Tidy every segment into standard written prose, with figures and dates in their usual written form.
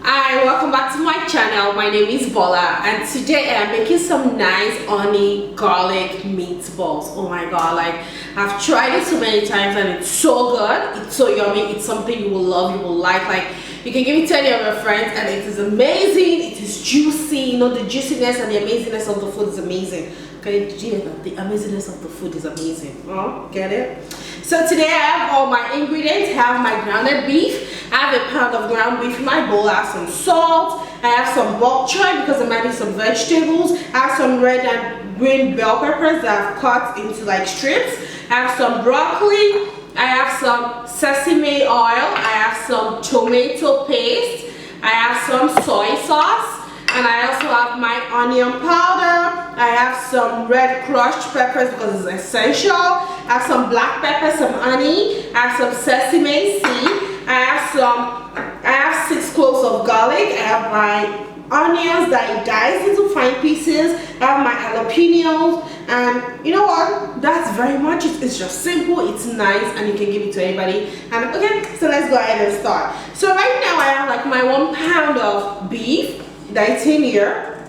Hi, welcome back to my channel. My name is Bola and today I'm making some nice honey garlic meatballs. Oh my god, like I've tried it so many times and it's so good, it's so yummy, it's something you will love, you will like you can give it to any of your friends and it is amazing, it is juicy, you know, the juiciness and the amazingness of the food is amazing. Okay, did you hear that? The amazingness of the food is amazing. Oh, get it? So today I have all my ingredients. I have my grounded beef. I have a pound of ground beef in my bowl. I have some salt. I have some bok choy because I'm adding some vegetables. I have some red and green bell peppers that I've cut into like strips. I have some broccoli. I have some sesame oil. I have some tomato paste. I have some soy sauce. And I also have my onion powder. I have some red crushed peppers because it's essential. I have some black pepper, some honey. I have some sesame seed. I have 6 cloves of garlic. I have my onions that I diced into fine pieces. I have my jalapenos. And you know what? That's very much it. It's just simple, it's nice, and you can give it to anybody. And okay, so let's go ahead and start. So right now I have like my 1 pound of beef that's in here.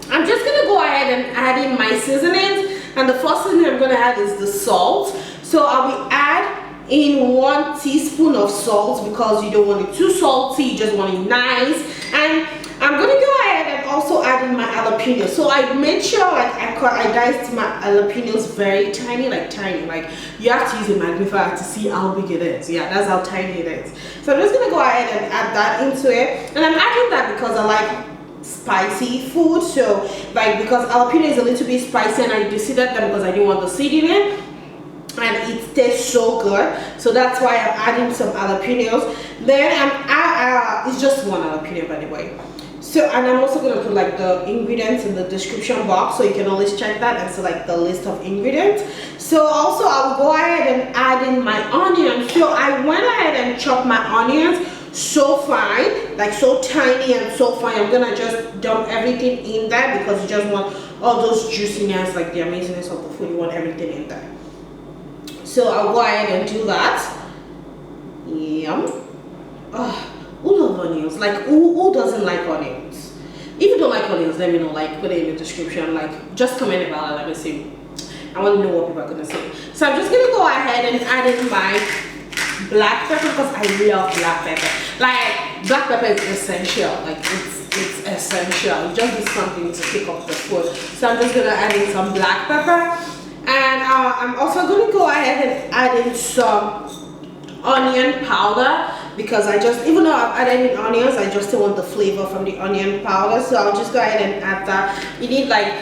I'm just gonna go ahead and add in my seasonings, and the first seasoning I'm gonna add is the salt. So I will add in 1 teaspoon of salt because you don't want it too salty, you just want it nice. And I'm gonna go ahead and also add in my jalapenos. So I made sure like I diced my jalapenos very tiny, like you have to use a magnifier to see how big it is. Yeah, that's how tiny it is. So I'm just gonna go ahead and add that into it, and I'm adding that because I like spicy food. So like because jalapeno is a little bit spicy and I decided that because I didn't want the seed in it and it tastes so good, so that's why I'm adding some jalapenos. Then it's just 1 jalapeno by the way. So, and I'm also going to put like the ingredients in the description box so you can always check that and see like the list of ingredients. So also I will go ahead and add in my onions. So I went ahead and chopped my onions so fine, like so tiny and so fine. I'm gonna just dump everything in there because you just want all those juiciness, like the amazingness of the food. You want everything in there. So I'll go ahead and do that. Yum. Who loves onions? Like who doesn't like onions? If you don't like onions, let me know. Like put it in the description. Like just comment about it. Let me see. I want to know what people are gonna say. So I'm just gonna go ahead and add in my black pepper because I love black pepper. Like black pepper is essential. Like it's essential. You just need something to pick up the food. So I'm just gonna add in some black pepper, and I'm also gonna go ahead and add in some onion powder because I just, even though I've added in onions, I just still want the flavor from the onion powder. So I'll just go ahead and add that. You need like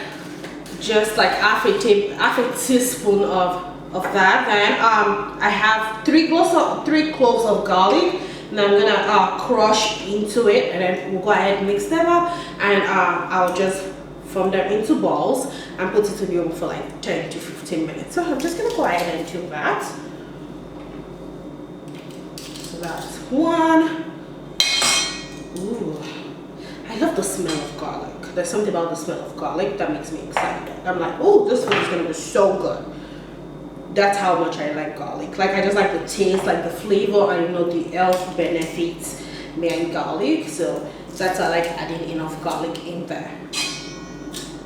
just like half a teaspoon of that. Then I have 3 cloves of garlic, and I'm gonna crush into it, and then we'll go ahead and mix them up, and I'll just form them into balls and put it in the oven for like 10 to 15 minutes. So I'm just gonna go ahead and do that. So that's 1. Ooh, I love the smell of garlic. There's something about the smell of garlic that makes me excited. I'm like, oh, this food is gonna be so good. That's how much I like garlic. Like I just like the taste, like the flavor, and you know the health benefits behind garlic. So that's why I like adding enough garlic in there.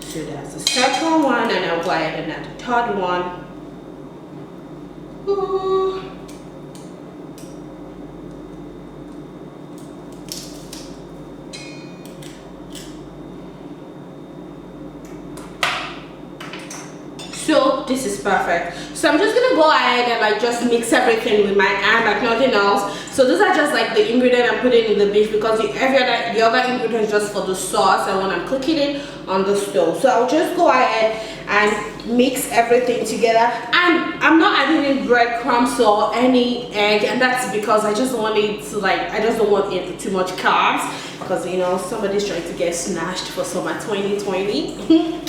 So that's the second one, and I'll go ahead and add the 3rd one. Ooh. So this is perfect. So I'm just gonna go ahead and like just mix everything with my hand, like nothing else. So these are just like the ingredient I'm putting in the beef because the other ingredient is just for the sauce and when I'm cooking it on the stove. So I'll just go ahead and mix everything together, and I'm not adding in breadcrumbs or any egg, and that's because I just want it to like, I just don't want it too much carbs because you know somebody's trying to get snatched for summer 2020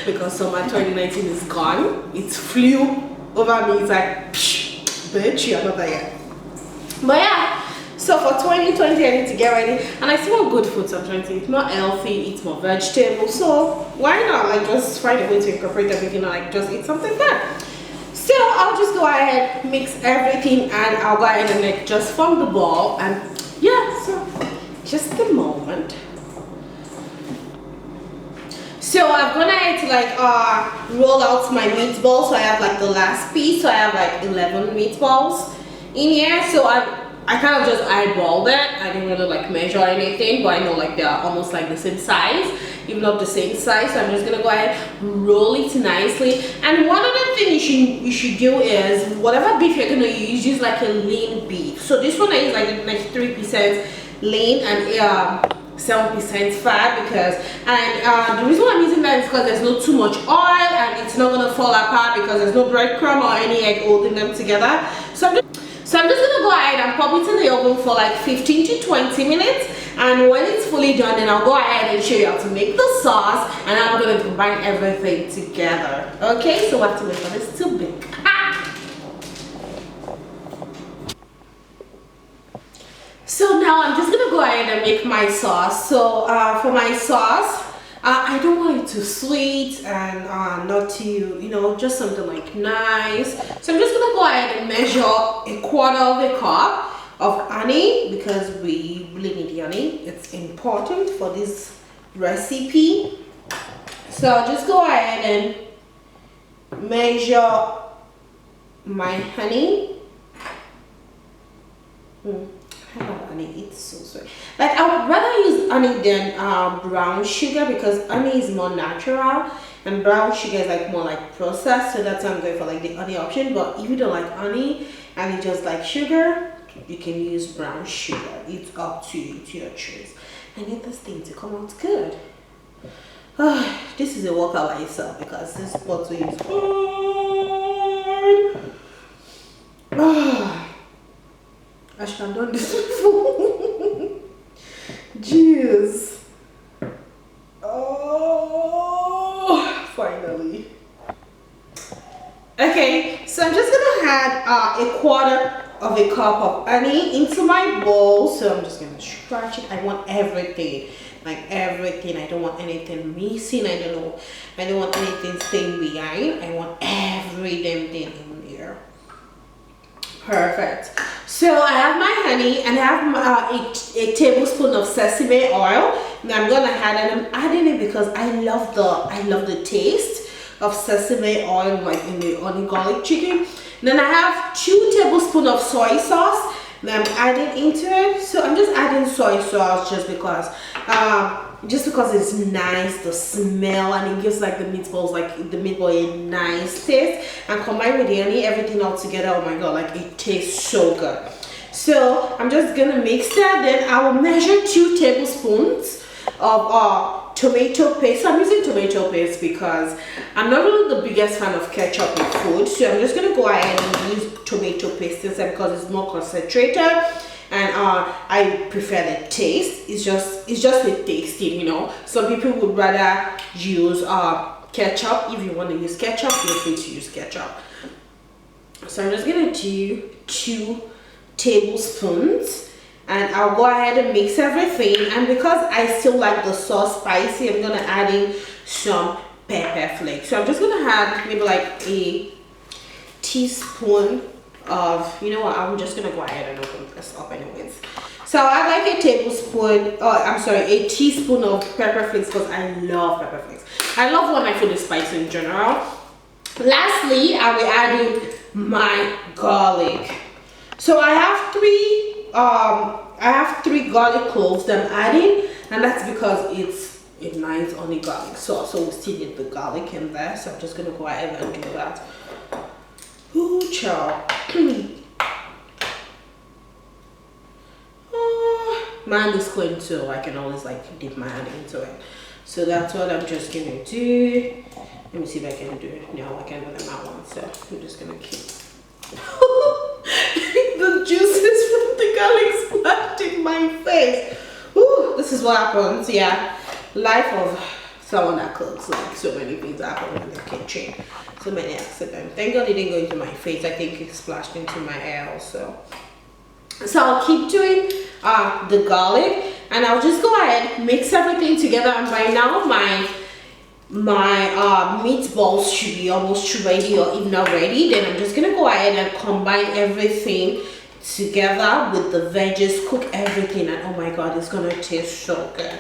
because summer 2019 is gone. It flew over me. It's like, psh, bitch, you're not there yet. But yeah, so for 2020 I need to get ready, and I still want good food, so I'm trying to eat more healthy, eat more vegetables. So why not like just find a way to incorporate everything and like just eat something good. So I'll just go ahead, mix everything, and I'll go ahead and like just form the ball, and yeah, so just the moment. moment. So I'm gonna have to like roll out my meatballs. So I have like the last piece. So I have like 11 meatballs in here. So I kind of just eyeballed it. I didn't really like measure anything, but I know like they're almost like the same size, even not the same size. So I'm just gonna go ahead, roll it nicely. And one other thing you should do is whatever beef you're gonna use like a lean beef. So this one is like 3% lean and 7% fat, because the reason why I'm using that is because there's not too much oil and it's not gonna fall apart because there's no breadcrumb or any egg holding them together. So I'm just gonna go ahead and pop it in the oven for like 15 to 20 minutes, and when it's fully done, then I'll go ahead and show you how to make the sauce, and I'm gonna combine everything together. Okay, so we have to wait for this to bake. So now I'm just gonna go ahead and make my sauce. So for my sauce, I don't want it too sweet and not too, just something like nice. So I'm just gonna go ahead and measure 1/4 of a cup of honey, because we really need the honey. It's important for this recipe. So I'll just go ahead and measure my honey. I love honey, it's so sweet. Like, I would rather use honey than brown sugar, because honey is more natural and brown sugar is like more like processed. So that's why I'm going for like the honey option. But if you don't like honey and you just like sugar, you can use brown sugar. It's up to you, to your choice. I need this thing to come out good. This is a workout by itself, because this bottle is hard. I should have done this before. Jeez. Oh, finally. Okay, so I'm just gonna add 1/4 of a cup of honey into my bowl. So I'm just gonna stretch it. I want everything, like everything. I don't want anything missing. I don't want anything staying behind. I want every damn thing in here. Perfect. So I have my honey, and I have a tablespoon of sesame oil, and I'm gonna add it. I'm adding it because I love the taste of sesame oil, like in the onion garlic chicken. And then I have 2 tablespoons of soy sauce that I'm adding into it. So I'm just adding soy sauce just because it's nice, the smell, and it gives like the meatballs, like the meatball, a nice taste. And combined with the honey, everything all together, oh my god, like it tastes so good. So I'm just gonna mix that. Then I will measure 2 tablespoons of tomato paste. So I'm using tomato paste because I'm not really the biggest fan of ketchup in food. So I'm just gonna go ahead and use tomato paste instead, because it's more concentrated. And I prefer the taste. It's just the tasting, Some people would rather use ketchup. If you want to use ketchup, feel free to use ketchup. So I'm just gonna do 2 tablespoons, and I'll go ahead and mix everything. And because I still like the sauce spicy, I'm gonna add in some pepper flakes. So I'm just gonna add maybe like a teaspoon of, I'm just gonna go ahead and open this up anyways. So I like a teaspoon of pepper flakes, because I love pepper flakes. I love when my food is spicy in general. Lastly, I will add in my garlic. So I have 3 garlic cloves that I'm adding, and that's because it's a nice honey garlic sauce. So we still need the garlic in there. So I'm just gonna go ahead and do that. Ooh, child. Mine is clean, so I can always like dip my hand into it. So that's what I'm just gonna do. Let me see if I can do it. No, I can't do them at once. So I'm just gonna keep the juices from the garlic splashed in my face. Ooh, this is what happens. Yeah, life of someone that cooks, like so many things happen in the kitchen. So many accidents. Thank God it didn't go into my face. I think it splashed into my hair also. So I'll keep doing the garlic, and I'll just go ahead, mix everything together. And by now my meatballs should be almost ready, or if not ready. Then I'm just gonna go ahead and combine everything together with the veggies, cook everything, and oh my god, it's gonna taste so good.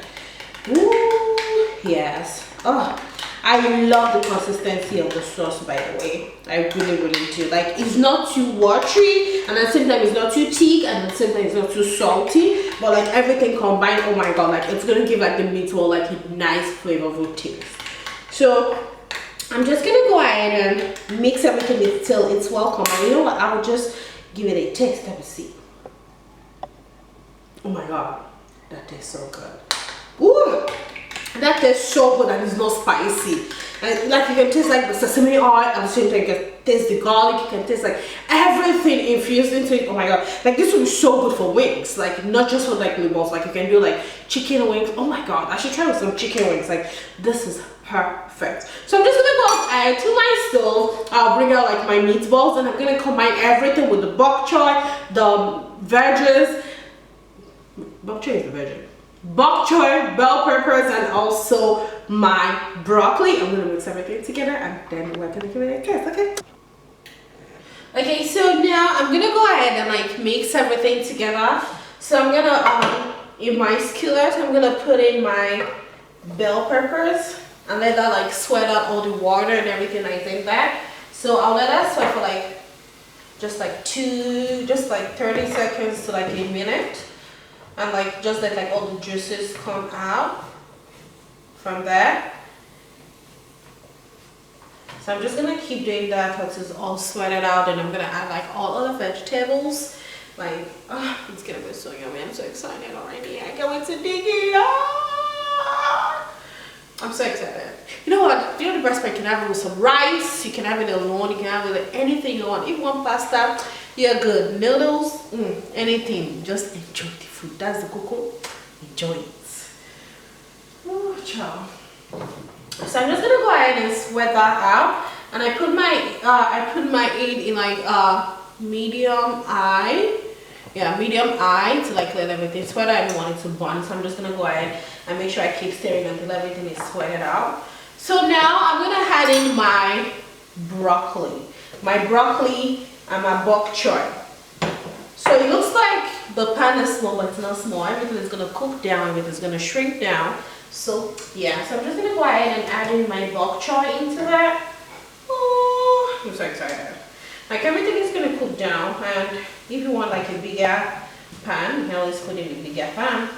Ooh, yes. Oh, I love the consistency of the sauce, by the way. I really do. Like, it's not too watery, and at the same time it's not too thick, and at the same time it's not too salty, but like everything combined, oh my god, like it's gonna give like the meatball like a nice flavorful taste. So I'm just gonna go ahead and mix everything till it's well combined. You know what, I'll just give it a taste. Let me see. Oh my god, that tastes so good. Ooh, that tastes so good, and it's not spicy. And like, you can taste like the sesame oil, at the same time you can taste the garlic, you can taste like everything infused into it. Oh my god, like this would be so good for wings, like not just for like meatballs. Like you can do like chicken wings. Oh my god, I should try with some chicken wings. Like, this is perfect. So I'm just gonna go ahead to my stove. I'll bring out like my meatballs, and I'm gonna combine everything with the bok choy, the veggies. Bok choy is the veggie. Bok choy, bell peppers, and also my broccoli. I'm gonna mix everything together, and then we're gonna give it a taste. Okay. Okay, so now I'm gonna go ahead and like mix everything together. So I'm gonna in my skillet, I'm gonna put in my bell peppers and let that like sweat out all the water and everything like that. So I'll let that sweat for like just like 30 seconds to like a minute. And like just let like all the juices come out from there. So I'm just gonna keep doing that until it's all sweated out, and I'm gonna add like all other vegetables. Like, oh, it's gonna be so yummy. I'm so excited already. I can't wait to dig it. Ah! I'm so excited. You know what? You know the best part, you can have it with some rice, you can have it alone, you can have it with anything you want. If you want pasta, you're good. Noodles, anything. Just enjoy the food. That's the cocoa. Enjoy it. Oh, child. So I'm just gonna go ahead and sweat that out. And I put my aid in like medium high. Yeah, medium high to like let everything sweat out. I don't want it to burn, so I'm just gonna go ahead and make sure I keep stirring until everything is sweated out. So now I'm gonna add in my broccoli and my bok choy. So it looks like the pan is small, but it's not small. Everything is gonna cook down, everything is gonna shrink down. So yeah, so I'm just gonna go ahead and add in my bok choy into that. Oh, I'm so excited. Like, everything is gonna cook down, and if you want like a bigger pan, you can always put in a bigger pan.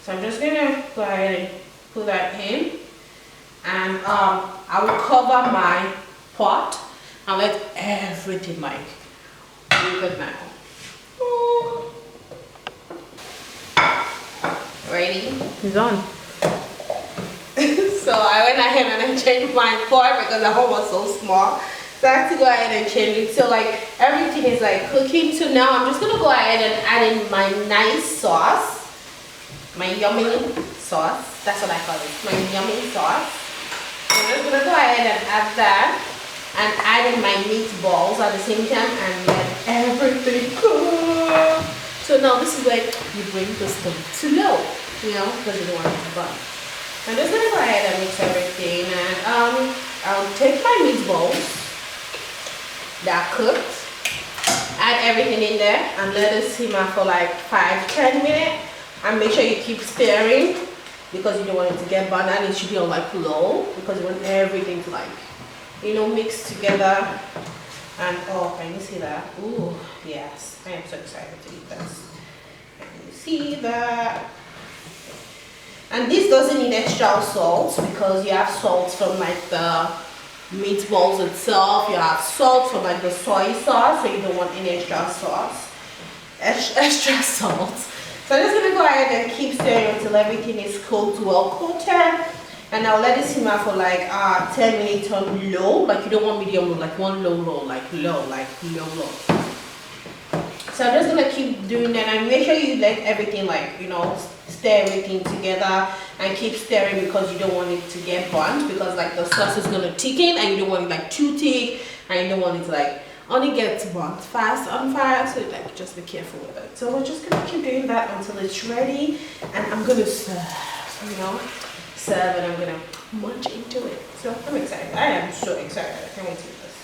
So I'm just gonna go ahead and put that in, and I will cover my pot and let everything like cook it now. Ready? It's on. So I went ahead and I changed my pot because the hole was so small. So I have to go ahead and change it. So like everything is like cooking. So now I'm just gonna go ahead and add in my nice sauce. My yummy sauce. That's what I call it. My yummy sauce. So I'm just gonna go ahead and add that. And add in my meatballs at the same time and let everything cook. So now this is where you bring the stove to low. You know, because you don't want it to burn. I'm just gonna go ahead and mix everything, and I'll take my meatballs that are cooked, add everything in there, and let it simmer for like 5-10 minutes. And make sure you keep stirring because you don't want it to get burned, and it should be on like low because you want everything to like, you know, mix together. And oh, can you see that? Ooh, yes, I am so excited to eat this. Can you see that? And this doesn't need extra salt because you have salt from like the meatballs itself. You have salt from like the soy sauce, so you don't want any extra sauce. Extra salt. So I'm just gonna go ahead and keep stirring until everything is cooked, well coated. And I'll let it simmer for like 10 minutes on low. Like, you don't want medium low, like one low, like low. So I'm just gonna keep doing that, and make sure you let everything like, you know, stir everything together and keep stirring because you don't want it to get burnt, because like the sauce is gonna thicken and you don't want it like too thick, and you don't want it to like only get burnt fast on fire. So like, just be careful with it. So we're just gonna keep doing that until it's ready, and I'm gonna serve, you know, and I'm gonna munch into it. So I'm excited. I am so excited. I can't wait to eat this.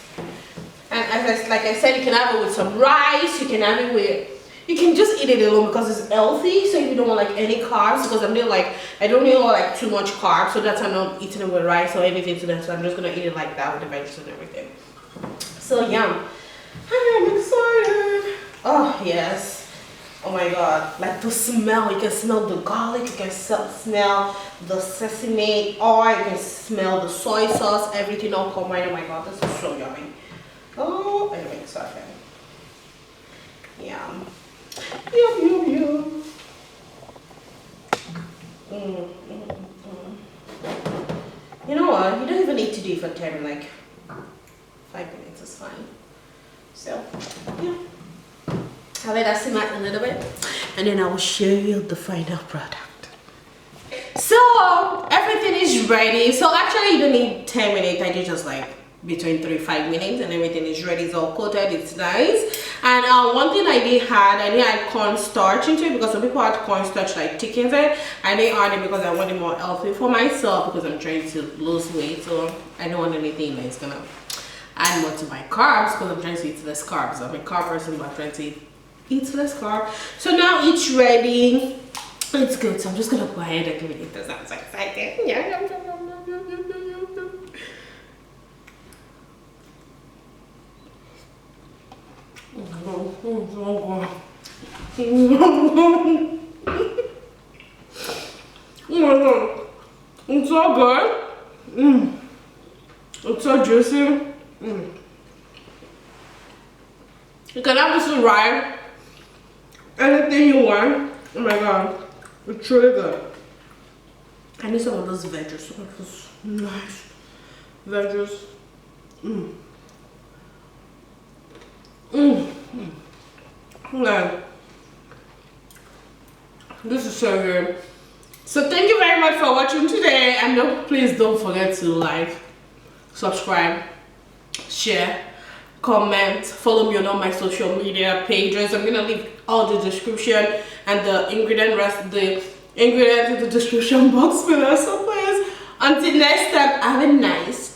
And like I said, you can have it with some rice. You can have it with, you can just eat it alone because it's healthy. So if you don't want like any carbs, because I'm doing like, I don't really want like too much carbs, so that's why I'm not eating it with rice or anything to that. So I'm just gonna eat it like that with the veggies and everything. So yum. I'm excited. Oh yes. Oh my god, like the smell, you can smell the garlic, you can smell the sesame oil, you can smell the soy sauce, everything all combined. Oh my god, this is so yummy. Oh, anyway, sorry. Yum. Yum, yum, yum. You know what, you don't even need to do it for 10, like 5 minutes is fine. So, yeah. I'll let that simmer a little bit and then I will show you the final product. So everything is ready. So actually you don't need 10 minutes, I do just like between 3-5 minutes and everything is ready. It's all coated, it's nice. And one thing I did add cornstarch into it because some people add cornstarch like thickens it. I didn't add it because I want it more healthy for myself because I'm trying to lose weight, so I don't want anything that's gonna add more to my carbs because I'm trying to eat less carbs. I'm a carb person but I'm trying to eat less carb. So now it's ready. It's good. So I'm just gonna go ahead and give it because I'm so excited. Yeah. It's so good. It's so juicy. You can have this with rice, anything you want. Oh my god, it's really good. I need some of those veggies. Some of those nice veggies. Man, this is so good. So thank you very much for watching today, and please don't forget to like, subscribe, share, comment, follow me on all my social media pages. I'm gonna leave all the description and the ingredients in the description box below. So please, until next time, have a nice